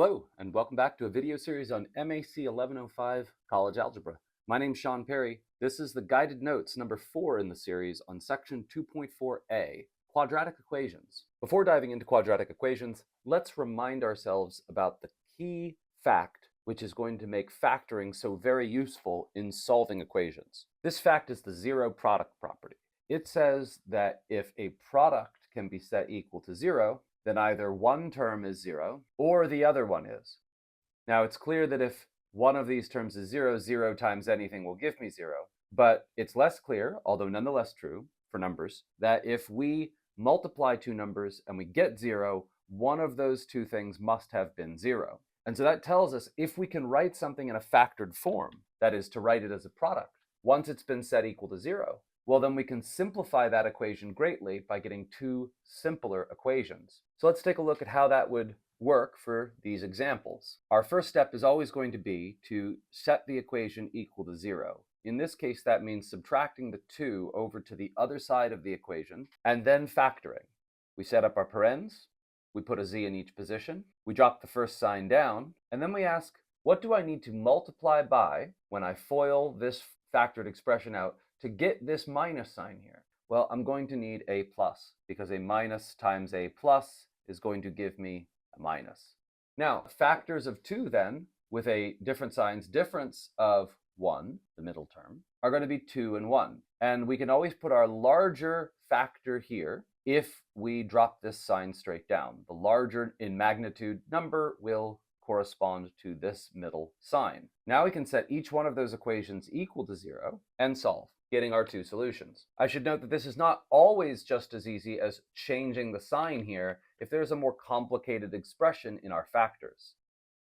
Hello, and welcome back to a video series on MAC 1105 College Algebra. My name's Sean Perry. This is the guided notes number 4 in the series on section 2.4a, quadratic equations. Before diving into quadratic equations, let's remind ourselves about the key fact which is going to make factoring so very useful in solving equations. This fact is the zero product property. It says that if a product can be set equal to 0, then either one term is 0 or the other one is. Now it's clear that if one of these terms is 0, 0 times anything will give me 0. But it's less clear, although nonetheless true for numbers, that if we multiply two numbers and we get 0, one of those two things must have been 0. And so that tells us if we can write something in a factored form, that is to write it as a product, once it's been set equal to 0, well, then we can simplify that equation greatly by getting two simpler equations. So let's take a look at how that would work for these examples. Our first step is always going to be to set the equation equal to 0. In this case, that means subtracting the 2 over to the other side of the equation and then factoring. We set up our parens, we put a z in each position, we drop the first sign down, and then we ask, what do I need to multiply by when I FOIL this factored expression out to get this minus sign here? Well, I'm going to need a plus, because a minus times a plus is going to give me a minus. Now, factors of 2 then, with a different signs difference of 1, the middle term, are going to be 2 and 1. And we can always put our larger factor here if we drop this sign straight down. The larger in magnitude number will correspond to this middle sign. Now we can set each one of those equations equal to 0 and solve, getting our two solutions. I should note that this is not always just as easy as changing the sign here if there's a more complicated expression in our factors.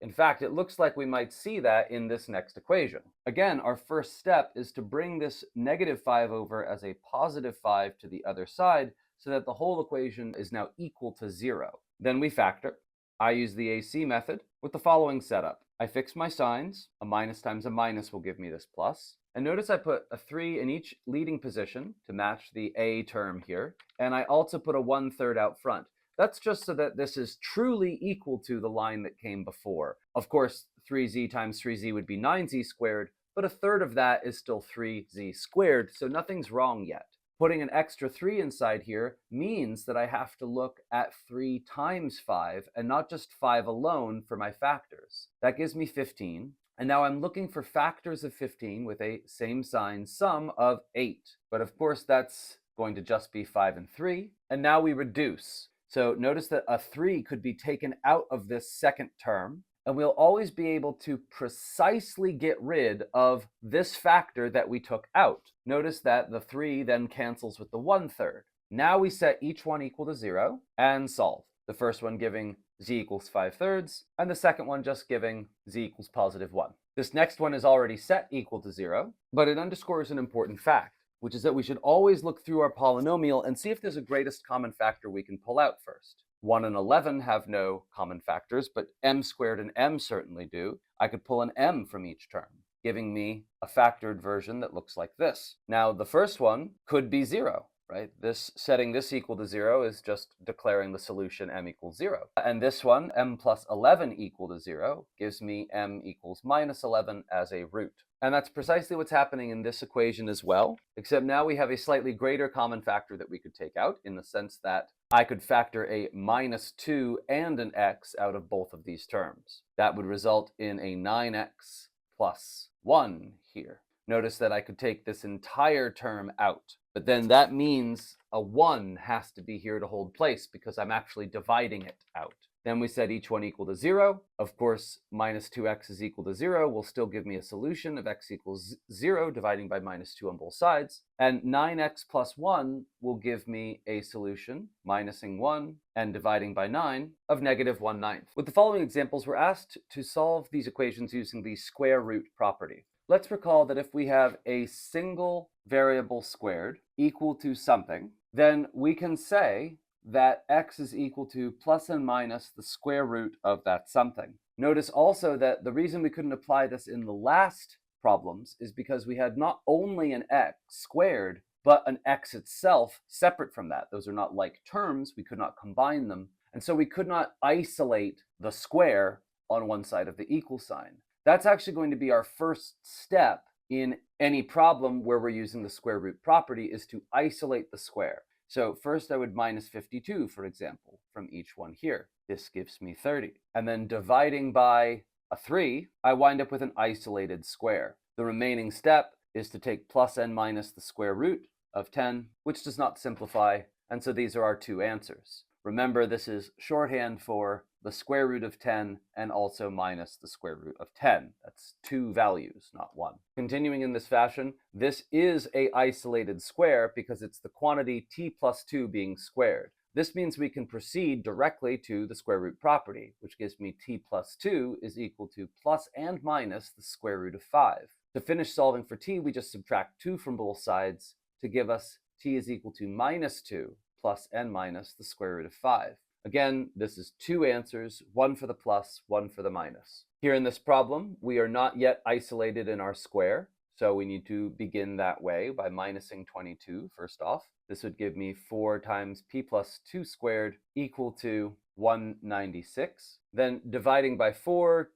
In fact, it looks like we might see that in this next equation. Again, our first step is to bring this negative 5 over as a positive 5 to the other side so that the whole equation is now equal to 0. Then we factor. I use the AC method with the following setup. I fix my signs. A minus times a minus will give me this plus. And notice I put a 3 in each leading position to match the A term here. And I also put a 1/3 out front. That's just so that this is truly equal to the line that came before. Of course, 3z times 3z would be 9z squared, but a third of that is still 3z squared, so nothing's wrong yet. Putting an extra 3 inside here means that I have to look at 3 times 5 and not just 5 alone for my factors. That gives me 15. And now I'm looking for factors of 15 with a same sign sum of 8. But of course, that's going to just be 5 and 3. And now we reduce. So notice that a 3 could be taken out of this second term, and we'll always be able to precisely get rid of this factor that we took out. Notice that the 3 then cancels with the 1/3. Now we set each one equal to 0 and solve. The first one giving z equals 5/3, and the second one just giving z equals positive 1. This next one is already set equal to 0, but it underscores an important fact, which is that we should always look through our polynomial and see if there's a greatest common factor we can pull out first. 1 and 11 have no common factors, but m squared and m certainly do. I could pull an m from each term, giving me a factored version that looks like this. Now, the first one could be 0, right? Setting this equal to 0 is just declaring the solution m equals 0. And this one, m plus 11 equal to 0, gives me m equals minus 11 as a root. And that's precisely what's happening in this equation as well, except now we have a slightly greater common factor that we could take out, in the sense that I could factor a minus 2 and an x out of both of these terms. That would result in a 9x plus 1 here. Notice that I could take this entire term out, but then that means a 1 has to be here to hold place because I'm actually dividing it out. Then we set each one equal to 0. Of course, minus 2x is equal to 0 will still give me a solution of x equals 0, dividing by minus 2 on both sides. And 9x plus 1 will give me a solution, minusing 1 and dividing by 9, of negative 1/9. With the following examples, we're asked to solve these equations using the square root property. Let's recall that if we have a single variable squared equal to something, then we can say that x is equal to plus and minus the square root of that something. Notice also that the reason we couldn't apply this in the last problems is because we had not only an x squared, but an x itself separate from that. Those are not like terms. We could not combine them. And so we could not isolate the square on one side of the equal sign. That's actually going to be our first step in any problem where we're using the square root property, is to isolate the square. So first I would minus 52, for example, from each one here. This gives me 30. And then dividing by a 3, I wind up with an isolated square. The remaining step is to take plus n minus the square root of 10, which does not simplify, and so these are our two answers. Remember, this is shorthand for the square root of 10 and also minus the square root of 10. That's two values, not one. Continuing in this fashion, this is an isolated square because it's the quantity t plus 2 being squared. This means we can proceed directly to the square root property, which gives me t plus 2 is equal to plus and minus the square root of 5. To finish solving for t, we just subtract 2 from both sides to give us t is equal to minus 2 plus n minus the square root of 5. Again, this is two answers, one for the plus, one for the minus. Here in this problem, we are not yet isolated in our square, so we need to begin that way by minusing 22 first off. This would give me 4 times p plus 2 squared equal to 196. Then dividing by 4,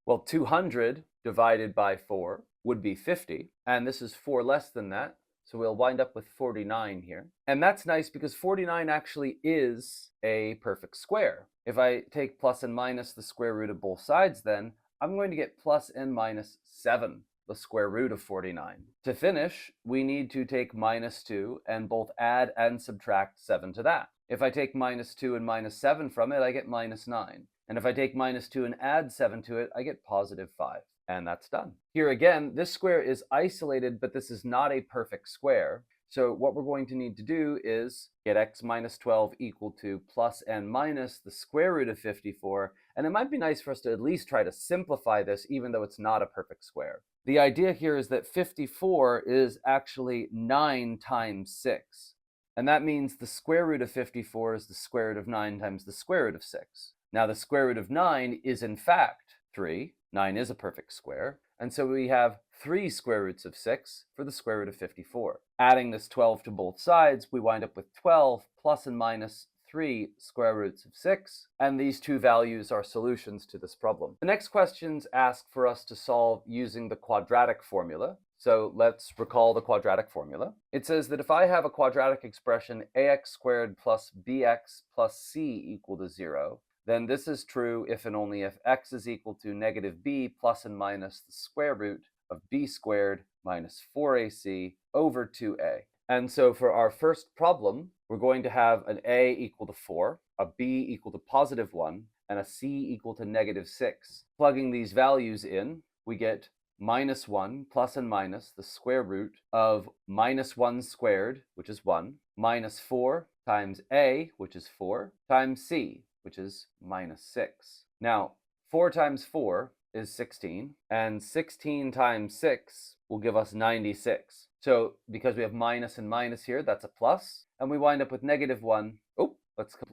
well, 200 divided by 4 would be 50, and this is 4 less than that, so we'll wind up with 49 here. And that's nice because 49 actually is a perfect square. If I take plus and minus the square root of both sides, then I'm going to get plus and minus 7, the square root of 49. To finish, we need to take minus 2 and both add and subtract 7 to that. If I take minus 2 and minus 7 from it, I get minus 9. And if I take minus 2 and add 7 to it, I get positive 5. And that's done. Here again, this square is isolated, but this is not a perfect square. So what we're going to need to do is get x minus 12 equal to plus n minus the square root of 54. And it might be nice for us to at least try to simplify this, even though it's not a perfect square. The idea here is that 54 is actually 9 times 6. And that means the square root of 54 is the square root of 9 times the square root of 6. Now the square root of 9 is in fact 3. 9 is a perfect square, and so we have 3 square roots of 6 for the square root of 54. Adding this 12 to both sides, we wind up with 12 plus and minus 3 square roots of 6, and these two values are solutions to this problem. The next questions ask for us to solve using the quadratic formula. So let's recall the quadratic formula. It says that if I have a quadratic expression ax squared plus bx plus c equal to 0, then this is true if and only if x is equal to negative b plus and minus the square root of b squared minus 4ac over 2a. And so for our first problem, we're going to have an a equal to 4, a b equal to positive 1, and a c equal to negative 6. Plugging these values in, we get minus 1 plus and minus the square root of minus 1 squared, which is 1, minus 4 times a, which is 4, times c, which is minus 6. Now, 4 times 4 is 16, and 16 times 6 will give us 96. So because we have minus and minus here, that's a plus, and we wind up with negative 1. Oh,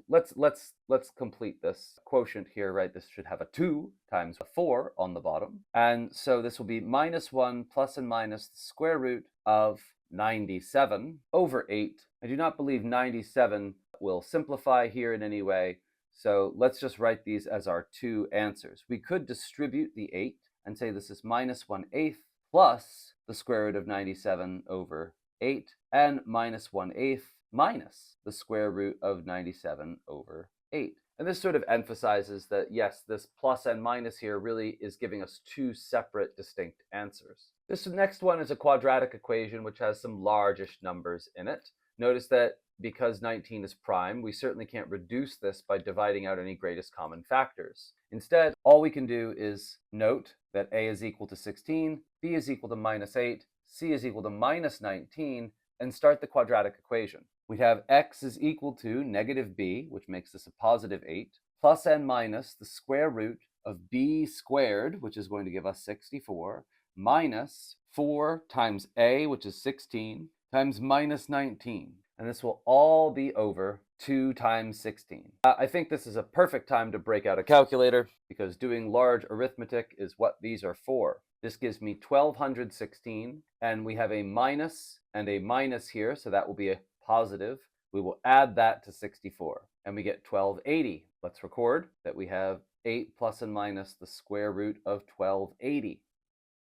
let's complete this quotient here, right? This should have a 2 times a 4 on the bottom, and so this will be minus 1 plus and minus the square root of 97 over 8. I do not believe 97 will simplify here in any way. So let's just write these as our two answers. We could distribute the 8 and say this is minus 1/8 plus the square root of 97 over 8 and minus 1/8 minus the square root of 97 over 8. And this sort of emphasizes that, yes, this plus and minus here really is giving us two separate distinct answers. This next one is a quadratic equation which has some largish numbers in it. Notice that because 19 is prime, we certainly can't reduce this by dividing out any greatest common factors. Instead, all we can do is note that a is equal to 16, b is equal to minus 8, c is equal to minus 19, and start the quadratic equation. We have x is equal to negative b, which makes this a positive 8, plus n minus the square root of b squared, which is going to give us 64, minus 4 times a, which is 16, times minus 19. And this will all be over 2 times 16. I think this is a perfect time to break out a calculator because doing large arithmetic is what these are for. This gives me 1216, and we have a minus and a minus here, so that will be a positive. We will add that to 64, and we get 1280. Let's record that we have 8 plus and minus the square root of 1280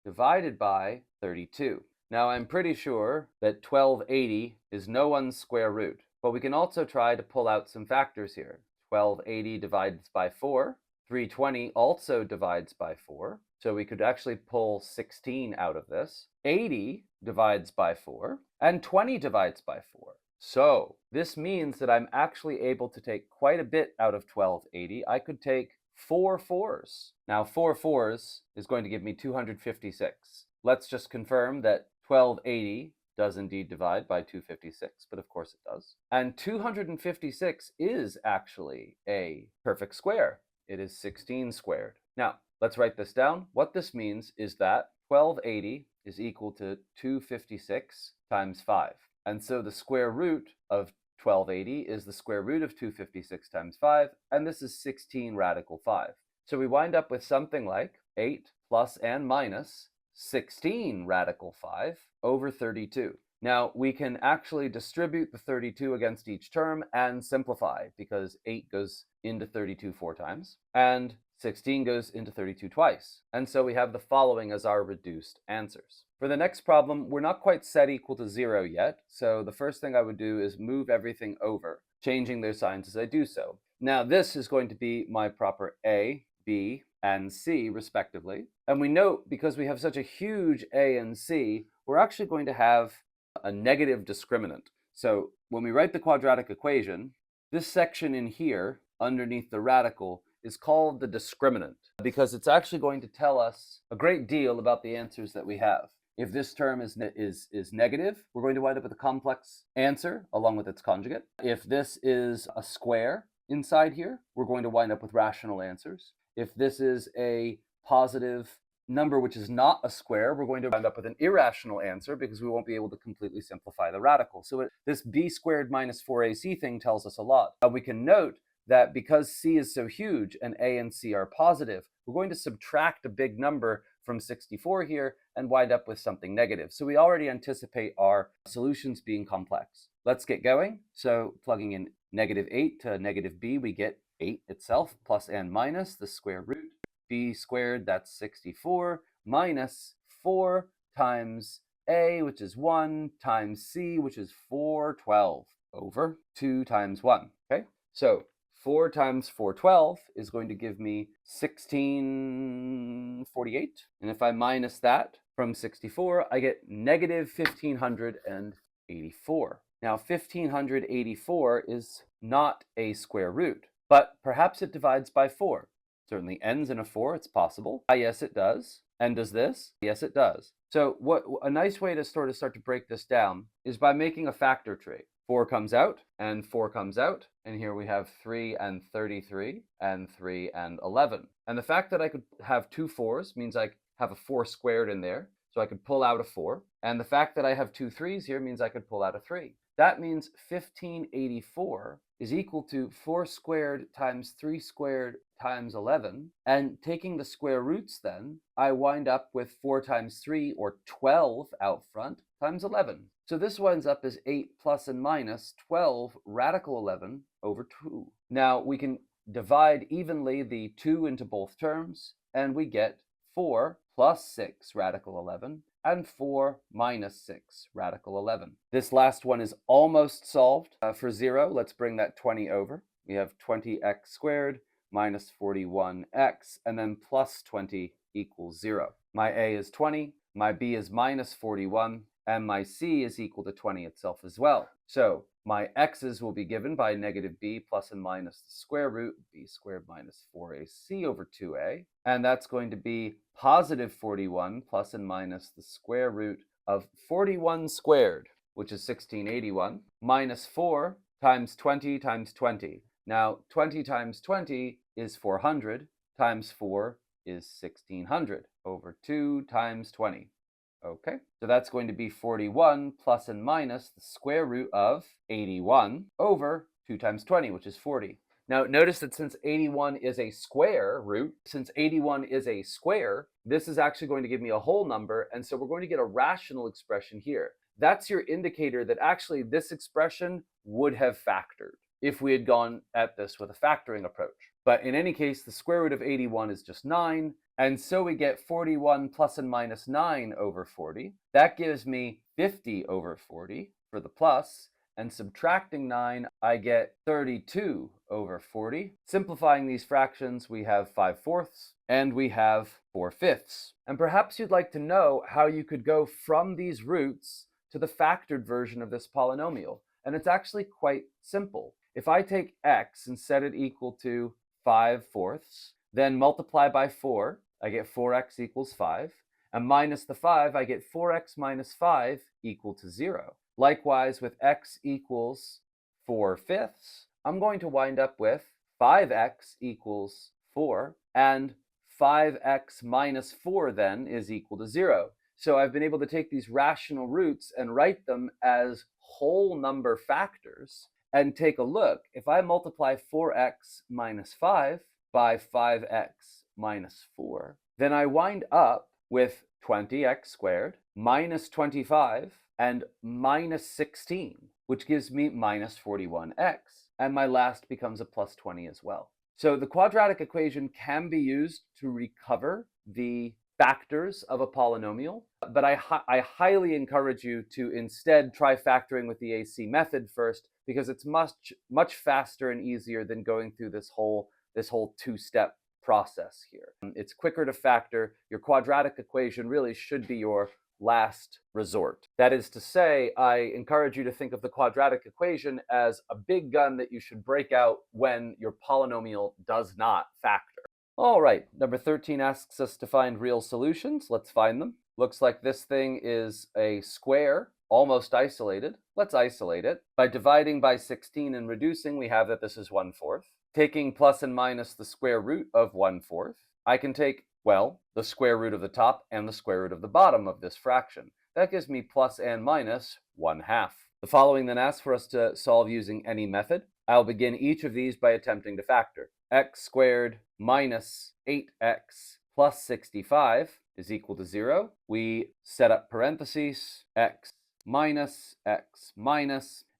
divided by 32. Now I'm pretty sure that 1280 is no one's square root, but we can also try to pull out some factors here. 1280 divides by 4. 320 also divides by 4, so we could actually pull 16 out of this. 80 divides by 4, and 20 divides by 4. So this means that I'm actually able to take quite a bit out of 1280. I could take 4 fours. Now 4 fours is going to give me 256. Let's just confirm that 1280 does indeed divide by 256, but of course it does. And 256 is actually a perfect square. It is 16 squared. Now, let's write this down. What this means is that 1280 is equal to 256 times 5. And so the square root of 1280 is the square root of 256 times 5, and this is 16 radical 5. So we wind up with something like 8 plus and minus 16 radical 5 over 32. Now, we can actually distribute the 32 against each term and simplify, because 8 goes into 32 4 times, and 16 goes into 32 twice. And so we have the following as our reduced answers. For the next problem, we're not quite set equal to 0 yet, so the first thing I would do is move everything over, changing their signs as I do so. Now, this is going to be my proper A, B, and C, respectively. And we note, because we have such a huge A and C, we're actually going to have a negative discriminant. So when we write the quadratic equation, this section in here, underneath the radical, is called the discriminant, because it's actually going to tell us a great deal about the answers that we have. If this term is negative, we're going to wind up with a complex answer along with its conjugate. If this is a square inside here, we're going to wind up with rational answers. If this is a positive number which is not a square, we're going to wind up with an irrational answer because we won't be able to completely simplify the radical. So this b squared minus 4ac thing tells us a lot. We can note that because c is so huge and a and c are positive, we're going to subtract a big number from 64 here and wind up with something negative. So we already anticipate our solutions being complex. Let's get going. So plugging in -8 to -b, we get 8 itself, plus and minus the square root. B squared, that's 64, minus 4 times a, which is 1, times c, which is 412, over 2 times 1. Okay, so 4 times 412 is going to give me 1648. And if I minus that from 64, I get negative 1584. Now, 1584 is not a square root, but perhaps it divides by 4. Certainly ends in a 4, it's possible. Yes, it does. And does this? Yes, it does. So a nice way to sort of start to break this down is by making a factor tree. 4 comes out, and 4 comes out, and here we have 3 and 33, and 3 and 11. And the fact that I could have 2 4s means I have a 4 squared in there, so I could pull out a 4. And the fact that I have 2 3s here means I could pull out a 3. That means 1584 is equal to 4 squared times 3 squared times 11. And taking the square roots then, I wind up with 4 times 3, or 12 out front, times 11. So this winds up as 8 plus and minus 12 radical 11 over 2. Now we can divide evenly the 2 into both terms, and we get 4 plus 6 radical 11, and 4 minus 6 radical 11. This last one is almost solved. For 0, let's bring that 20 over. We have 20x squared minus 41x, and then plus 20 equals 0. My a is 20, my b is minus 41, and my c is equal to 20 itself as well. So my x's will be given by negative b plus and minus the square root, b squared minus 4ac over 2a. And that's going to be positive 41 plus and minus the square root of 41 squared, which is 1681, minus 4 times 20 times 20. Now, 20 times 20 is 400, times 4 is 1600, over 2 times 20. Okay, so that's going to be 41 plus and minus the square root of 81 over 2 times 20, which is 40. Now, notice that since 81 is a square root, this is actually going to give me a whole number, and so we're going to get a rational expression here. That's your indicator that actually this expression would have factored. if we had gone at this with a factoring approach. But in any case, the square root of 81 is just 9, and so we get 41 plus and minus 9 over 40. That gives me 50 over 40 for the plus, and subtracting 9, I get 32 over 40. Simplifying these fractions, we have 5/4 and we have 4/5. And perhaps you'd like to know how you could go from these roots to the factored version of this polynomial. And it's actually quite simple. If I take x and set it equal to 5/4, then multiply by 4, I get 4x equals 5. And minus the 5, I get 4x minus 5 equal to 0. Likewise, with x equals 4/5, I'm going to wind up with 5x equals 4, and 5x minus 4 then is equal to 0. So I've been able to take these rational roots and write them as whole number factors. And take a look, if I multiply 4x minus 5 by 5x minus 4, then I wind up with 20x squared minus 25 and minus 16, which gives me minus 41x. And my last becomes a plus 20 as well. So the quadratic equation can be used to recover the factors of a polynomial, but I highly encourage you to instead try factoring with the AC method first, because it's much faster and easier than going through this whole two-step process here. It's quicker to factor. Your quadratic equation really should be your last resort. That is to say, I encourage you to think of the quadratic equation as a big gun that you should break out when your polynomial does not factor. All right, number 13 asks us to find real solutions. Let's find them. Looks like this thing is a square, almost isolated. Let's isolate it. By dividing by 16 and reducing, we have that this is 1/4. Taking plus and minus the square root of 1/4, I can take, well, the square root of the top and the square root of the bottom of this fraction. That gives me plus and minus 1/2. The following then asks for us to solve using any method. I'll begin each of these by attempting to factor. X squared minus 8x plus 65 is equal to 0. We set up parentheses, x minus,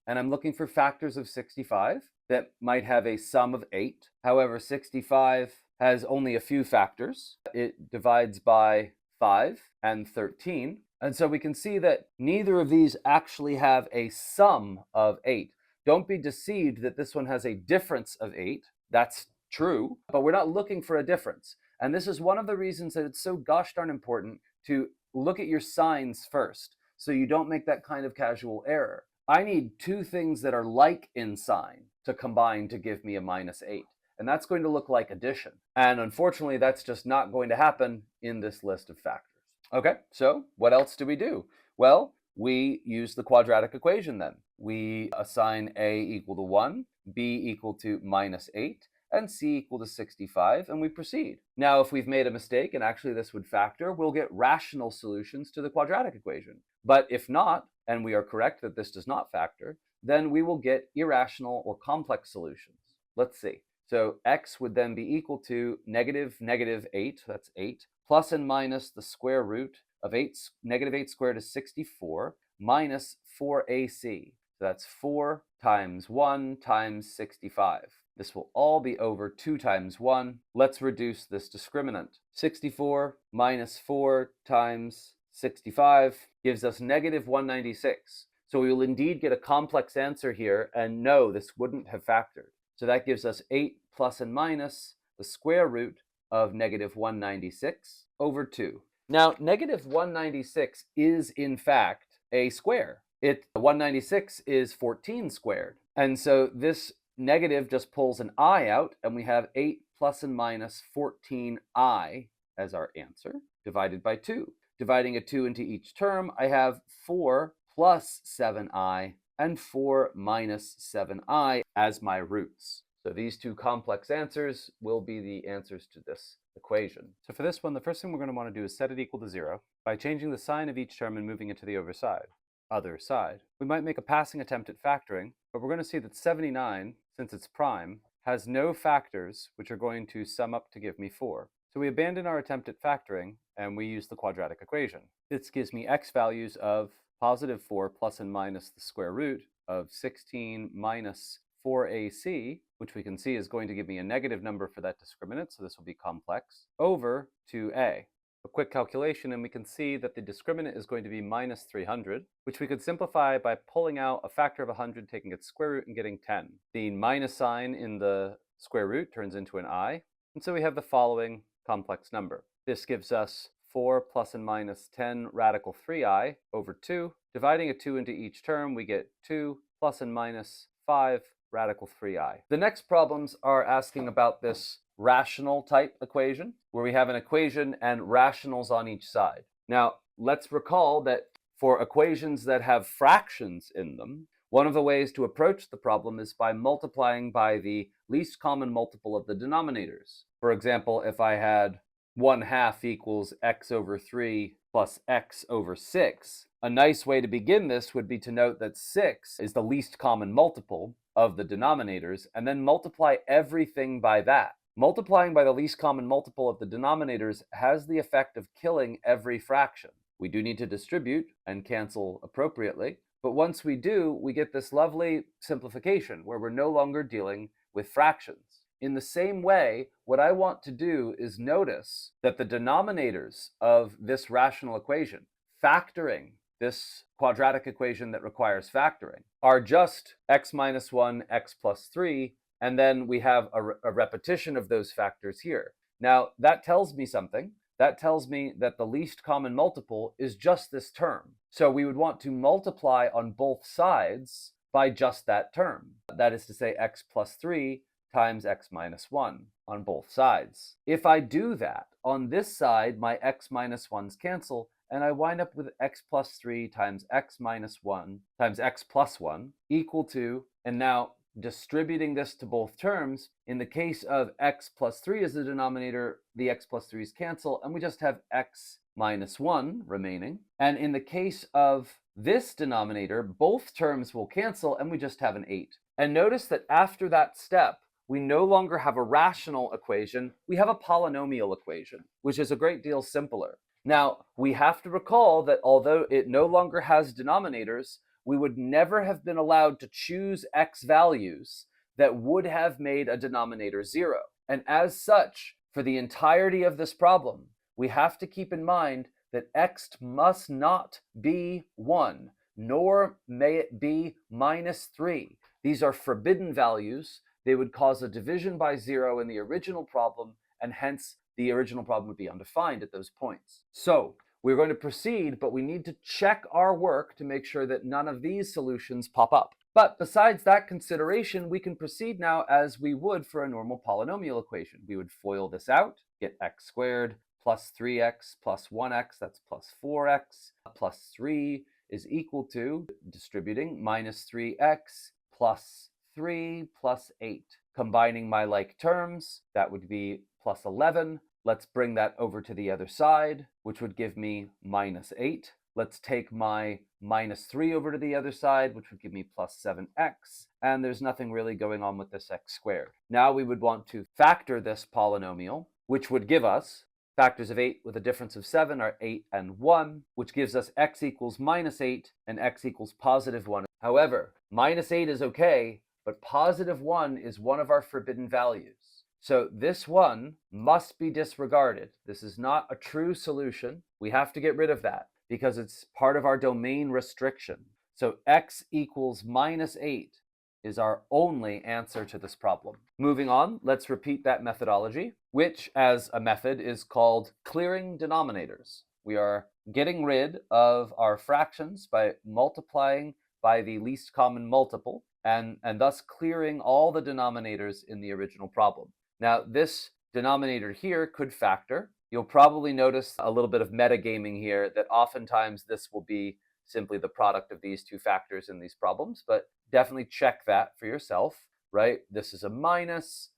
and I'm looking for factors of 65 that might have a sum of 8. However, 65 has only a few factors. It divides by 5 and 13. And so we can see that neither of these actually have a sum of 8. Don't be deceived that this one has a difference of 8. That's true, but we're not looking for a difference. And this is one of the reasons that it's so gosh darn important to look at your signs first, so you don't make that kind of casual error. I need two things that are like in sign to combine to give me a minus 8. And that's going to look like addition. And unfortunately, that's just not going to happen in this list of factors. Okay, so what else do we do? Well, we use the quadratic equation then. We assign a equal to 1, b equal to minus 8, and c equal to 65, and we proceed. Now, if we've made a mistake, and actually this would factor, we'll get rational solutions to the quadratic equation. But if not, and we are correct that this does not factor, then we will get irrational or complex solutions. Let's see. So x would then be equal to negative 8, that's 8, plus and minus the square root of 8, negative 8 squared is 64, minus 4ac. So that's 4 times 1 times 65. This will all be over 2 times 1. Let's reduce this discriminant. 64 minus 4 times 65 gives us negative 196. So we will indeed get a complex answer here, and no, this wouldn't have factored. So that gives us 8 plus and minus the square root of negative 196 over 2. Now, negative 196 is in fact a square. 196 is 14 squared. And so this negative just pulls an I out, and we have 8 plus and minus 14i as our answer, divided by 2. Dividing a 2 into each term, I have 4 plus 7i and 4 minus 7i as my roots. So these two complex answers will be the answers to this equation. So for this one, the first thing we're going to want to do is set it equal to 0 by changing the sign of each term and moving it to the other side. We might make a passing attempt at factoring, but we're going to see that 79, since it's prime, has no factors which are going to sum up to give me 4. So we abandon our attempt at factoring, and we use the quadratic equation. This gives me x values of positive 4 plus and minus the square root of 16 minus 4ac, which we can see is going to give me a negative number for that discriminant, so this will be complex, over 2a. A quick calculation, and we can see that the discriminant is going to be minus 300, which we could simplify by pulling out a factor of 100, taking its square root, and getting 10. The minus sign in the square root turns into an I, and so we have the following complex number. This gives us 4 plus and minus 10 radical 3i over 2. Dividing a 2 into each term, we get 2 plus and minus 5 radical 3i. The next problems are asking about this rational type equation, where we have an equation and rationals on each side. Now, let's recall that for equations that have fractions in them, one of the ways to approach the problem is by multiplying by the least common multiple of the denominators. For example, if I had 1/2 equals x over 3 plus x over 6, a nice way to begin this would be to note that 6 is the least common multiple of the denominators, and then multiply everything by that. Multiplying by the least common multiple of the denominators has the effect of killing every fraction. We do need to distribute and cancel appropriately, but once we do, we get this lovely simplification where we're no longer dealing with fractions. In the same way, what I want to do is notice that the denominators of this rational equation, factoring this quadratic equation that requires factoring, are just x minus 1, x plus 3, and then we have a repetition of those factors here. Now, that tells me something. That tells me that the least common multiple is just this term. So we would want to multiply on both sides by just that term. That is to say, x plus 3 times x minus 1 on both sides. If I do that, on this side, my x minus 1's cancel, and I wind up with x plus 3 times x minus 1 times x plus 1 equal to, and now distributing this to both terms, in the case of x plus 3 as the denominator, the x plus 3's cancel, and we just have x minus 1 remaining. And in the case of this denominator, both terms will cancel, and we just have an 8. And notice that after that step, we no longer have a rational equation, we have a polynomial equation, which is a great deal simpler. Now, we have to recall that although it no longer has denominators, we would never have been allowed to choose x values that would have made a denominator 0. And as such, for the entirety of this problem, we have to keep in mind that x must not be 1, nor may it be minus 3. These are forbidden values. They would cause a division by 0 in the original problem, and hence the original problem would be undefined at those points. So we're going to proceed, but we need to check our work to make sure that none of these solutions pop up. But besides that consideration, we can proceed now as we would for a normal polynomial equation. We would FOIL this out, get x squared plus 3x plus 1x, that's plus 4x, plus 3 is equal to, distributing, minus 3x plus 3 plus 8. Combining my like terms, that would be plus 11. Let's bring that over to the other side, which would give me minus 8. Let's take my minus 3 over to the other side, which would give me plus 7x. And there's nothing really going on with this x squared. Now we would want to factor this polynomial, which would give us factors of 8 with a difference of 7 are 8 and 1, which gives us x equals minus 8 and x equals positive 1. However, minus 8 is okay, but positive 1 is one of our forbidden values. So this one must be disregarded. This is not a true solution. We have to get rid of that because it's part of our domain restriction. So x equals minus 8 is our only answer to this problem. Moving on, let's repeat that methodology, which as a method is called clearing denominators. We are getting rid of our fractions by multiplying by the least common multiple and thus clearing all the denominators in the original problem. Now, this denominator here could factor. You'll probably notice a little bit of metagaming here that oftentimes this will be simply the product of these two factors in these problems, but definitely check that for yourself, right? This is a minus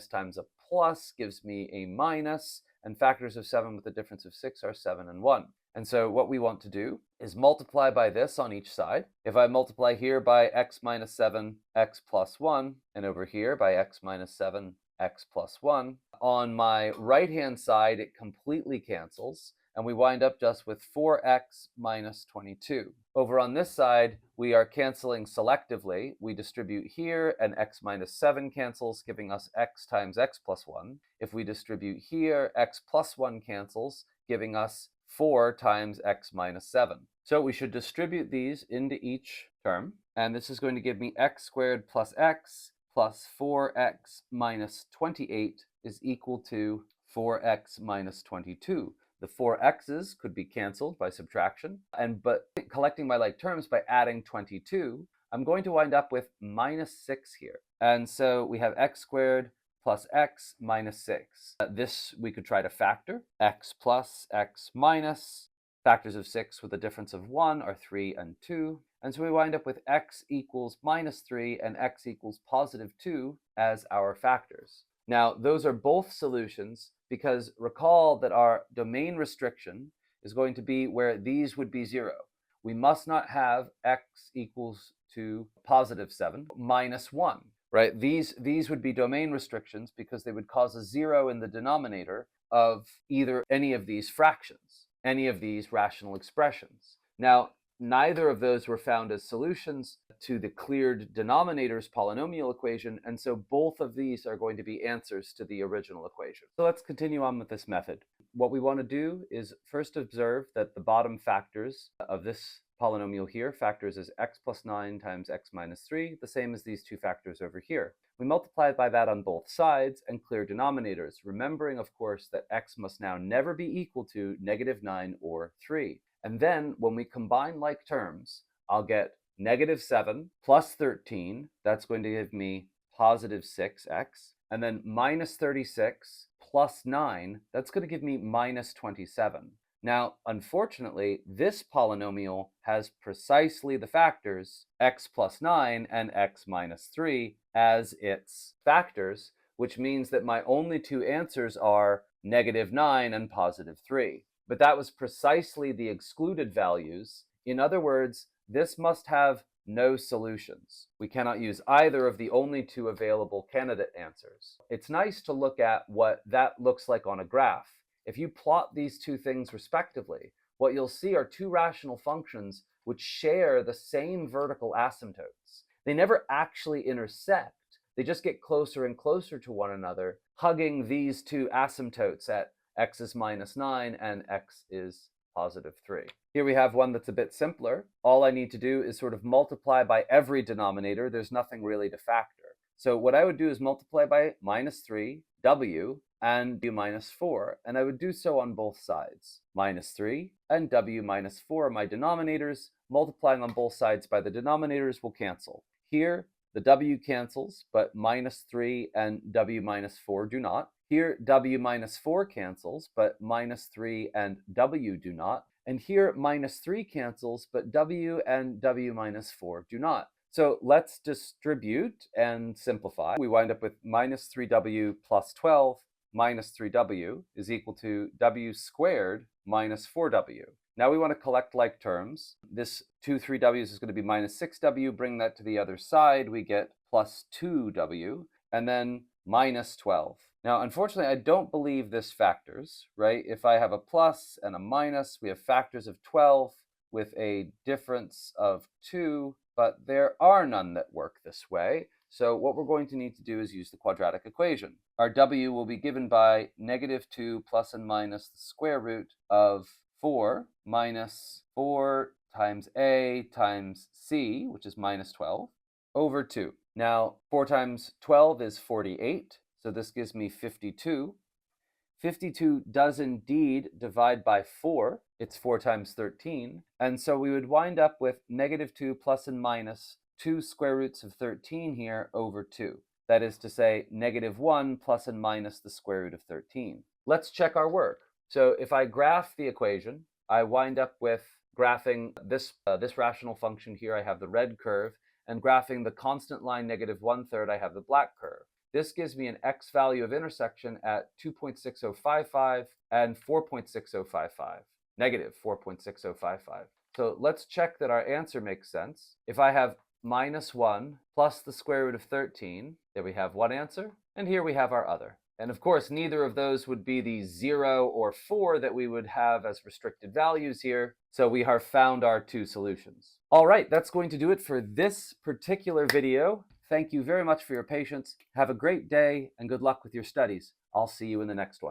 times a plus gives me a minus, and factors of 7 with a difference of 6 are 7 and 1. And so what we want to do is multiply by this on each side. If I multiply here by x minus 7, x plus 1, and over here by x minus 7, x plus 1. On my right-hand side, it completely cancels. and we wind up just with 4x minus 22. Over on this side, we are canceling selectively. We distribute here, and x minus 7 cancels, giving us x times x plus 1. If we distribute here, x plus 1 cancels, giving us 4 times x minus 7. So we should distribute these into each term, and this is going to give me x squared plus x plus 4x minus 28 is equal to 4x minus 22. The 4x's could be canceled by subtraction, but collecting my like terms by adding 22, I'm going to wind up with minus 6 here. And so we have x squared plus x minus 6. This we could try to factor. X plus x minus. Factors of 6 with a difference of 1 are 3 and 2. And so we wind up with x equals minus 3 and x equals positive 2 as our factors. Now, those are both solutions because recall that our domain restriction is going to be where these would be 0. We must not have x equals to positive 7 minus 1, right? These would be domain restrictions because they would cause a 0 in the denominator of either any of these fractions, any of these rational expressions. Now, neither of those were found as solutions to the cleared denominator's polynomial equation, and so both of these are going to be answers to the original equation. So let's continue on with this method. What we want to do is first observe that the bottom factors of this polynomial here, factors is x plus 9 times x minus 3, the same as these two factors over here. We multiply by that on both sides and clear denominators, remembering, of course, that x must now never be equal to negative 9 or 3. And then when we combine like terms, I'll get negative 7 plus 13. That's going to give me positive 6x. And then minus 36 plus 9. That's going to give me minus 27. Now, unfortunately, this polynomial has precisely the factors x plus 9 and x minus 3 as its factors, which means that my only two answers are negative 9 and positive 3. But that was precisely the excluded values. In other words, this must have no solutions. We cannot use either of the only two available candidate answers. It's nice to look at what that looks like on a graph. If you plot these two things respectively, what you'll see are two rational functions which share the same vertical asymptotes. They never actually intersect. They just get closer and closer to one another, hugging these two asymptotes at x is minus 9 and x is positive 3. Here we have one that's a bit simpler. All I need to do is sort of multiply by every denominator. There's nothing really to factor. So what I would do is multiply by minus 3, w, and w minus 4, and I would do so on both sides. Minus 3 and w minus 4 are my denominators. Multiplying on both sides by the denominators will cancel. Here, the w cancels, but minus 3 and w minus 4 do not. Here, w minus 4 cancels, but minus 3 and w do not. And here, minus 3 cancels, but w and w minus 4 do not. So let's distribute and simplify. We wind up with minus 3w plus 12 minus 3w is equal to w squared minus 4w. Now we want to collect like terms. This 2 3w's is going to be minus 6w. Bring that to the other side. We get plus 2w, and then minus 12. Now, unfortunately, I don't believe this factors, right? If I have a plus and a minus, we have factors of 12 with a difference of 2, but there are none that work this way. So what we're going to need to do is use the quadratic equation. Our w will be given by negative 2 plus and minus the square root of 4 minus 4 times a times c, which is minus 12, over 2. Now, 4 times 12 is 48, so this gives me 52. 52 does indeed divide by 4. It's 4 times 13. And so we would wind up with negative 2 plus and minus 2 square roots of 13 here over 2. That is to say, negative 1 plus and minus the square root of 13. Let's check our work. So if I graph the equation, I wind up with graphing this rational function here. I have the red curve, and graphing the constant line negative 1/3, I have the black curve. This gives me an x value of intersection at 2.6055 and 4.6055, negative 4.6055. So let's check that our answer makes sense. If I have minus 1 plus the square root of 13, there we have one answer, and here we have our other. And of course, neither of those would be the 0 or 4 that we would have as restricted values here. So we have found our two solutions. All right, that's going to do it for this particular video. Thank you very much for your patience. Have a great day and good luck with your studies. I'll see you in the next one.